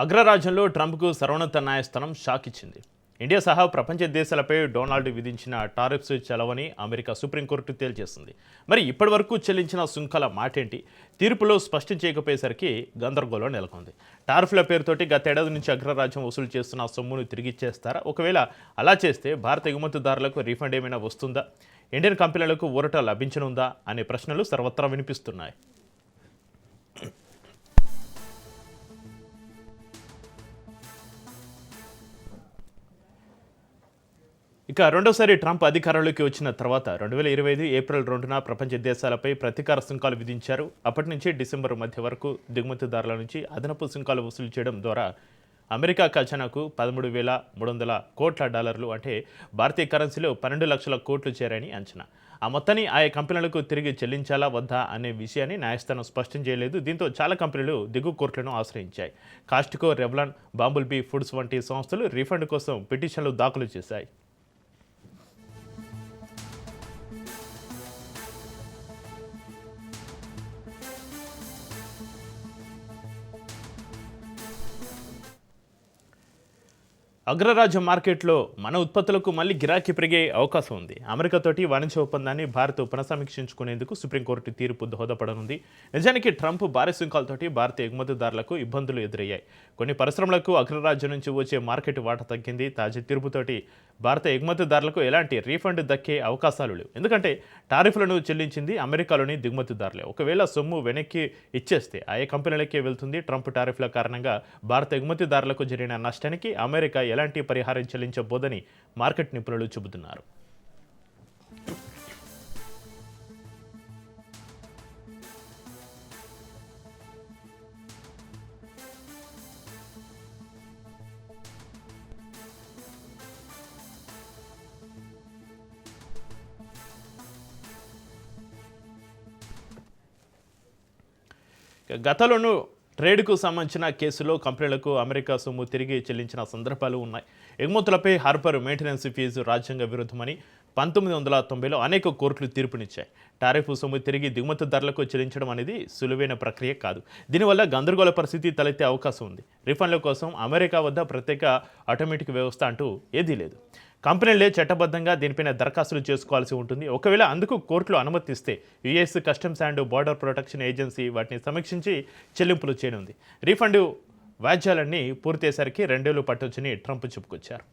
అగ్రరాజ్యంలో ట్రంప్కు సర్వోన్నత న్యాయస్థానం షాక్ ఇచ్చింది. ఇండియా సహా ప్రపంచ దేశాలపై డొనాల్డ్ విధించిన టారిఫ్స్ చెల్లవని అమెరికా సుప్రీంకోర్టు తేల్చేసింది. మరి ఇప్పటివరకు చెల్లించిన సుంకాల మాటేంటి? తీర్పులో స్పష్టం చేయకపోయేసరికి గందరగోళం నెలకొంది. టారిఫ్ల పేరుతోటి గతేడాది నుంచి అగ్రరాజ్యం వసూలు చేస్తున్న సొమ్మును తిరిగిచ్చేస్తారా? ఒకవేళ అలా చేస్తే భారత ఎగుమతిదారులకు రీఫండ్ ఏమైనా వస్తుందా? ఇండియన్ కంపెనీలకు ఊరట లభించనుందా అనే ప్రశ్నలు సర్వత్రా వినిపిస్తున్నాయి. ఇక రెండోసారి ట్రంప్ అధికారంలోకి వచ్చిన తర్వాత 2025 ఏప్రిల్ 2న ప్రపంచ దేశాలపై ప్రతీకార సుంకాలు విధించారు. అప్పటి నుంచి డిసెంబర్ మధ్య వరకు దిగుమతిదారుల నుంచి అదనపు సుంకాలు వసూలు చేయడం ద్వారా అమెరికా ఖజానాకు $13,300 కోట్ల అంటే భారతీయ కరెన్సీలో 12 లక్షల కోట్లు చేరాయని అంచనా. ఆ మొత్తాన్ని ఆయా కంపెనీలకు తిరిగి చెల్లించాలా వద్దా అనే విషయాన్ని న్యాయస్థానం స్పష్టం చేయలేదు. దీంతో చాలా కంపెనీలు దిగువ కోర్టులను ఆశ్రయించాయి. కాస్ట్కో, రెవ్లాన్, బాంబుల్బీ ఫుడ్స్ వంటి సంస్థలు రీఫండ్ కోసం పిటిషన్లు దాఖలు చేశాయి. అగ్రరాజ్య మార్కెట్లో మన ఉత్పత్తులకు మళ్ళీ గిరాకీ పెరిగే అవకాశం ఉంది. అమెరికాతోటి వాణిజ్య ఒప్పందాన్ని భారత్ పునఃసమీక్షించుకునేందుకు సుప్రీంకోర్టు తీర్పు దోహదపడనుంది. నిజానికి ట్రంప్ భారీ సుంకాలతోటి భారతీయ ఎగుమతిదారులకు ఇబ్బందులు ఎదురయ్యాయి. కొన్ని పరిశ్రమలకు అగ్రరాజ్యం నుంచి వచ్చే మార్కెట్ వాటా తగ్గింది. తాజా తీర్పుతోటి భారత ఎగుమతిదారులకు ఎలాంటి రీఫండ్ దక్కే అవకాశాలు లేవు. ఎందుకంటే టారిఫ్లను చెల్లించింది అమెరికాలోని దిగుమతిదారులే. ఒకవేళ సొమ్ము వెనక్కి ఇచ్చేస్తే ఆయా కంపెనీలకే వెళ్తుంది. ట్రంప్ టారిఫ్ల కారణంగా భారత ఎగుమతిదారులకు జరిగిన నష్టానికి అమెరికా ఎలాంటి పరిహారం చెల్లించబోదని మార్కెట్ నిపుణులు చెబుతున్నారు. గతంలోనూ ట్రేడ్కు సంబంధించిన కేసులో కంపెనీలకు అమెరికా సొమ్ము తిరిగి చెల్లించిన సందర్భాలు ఉన్నాయి. ఎగుమతులపై హార్బర్ మెయింటెనెన్స్ ఫీజు రాజ్యాంగ విరుద్ధమని 1990లో అనేక కోర్టులు తీర్పునిచ్చాయి. టారిఫ్ సొమ్ము తిరిగి దిగుమతిదారులకు చెల్లించడం అనేది సులువైన ప్రక్రియ కాదు. దీనివల్ల గందరగోళ పరిస్థితి తలెత్తే అవకాశం ఉంది. రీఫండ్ల కోసం అమెరికా వద్ద ప్రత్యేక ఆటోమేటిక్ వ్యవస్థ అంటూ ఏదీ లేదు. కంపెనీలే చట్టబద్ధంగా దీనిపైన దరఖాస్తులు చేసుకోవాల్సి ఉంటుంది. ఒకవేళ అందుకు కోర్టులు అనుమతిస్తే US customs and border protection agency వాటిని సమీక్షించి చెల్లింపులు చేయనుంది. రీఫండ్ వ్యాజ్యాలన్నీ పూర్తయ్యేసరికి 2 ఏళ్లు పట్టొచ్చని ట్రంప్ చెప్పుకొచ్చారు.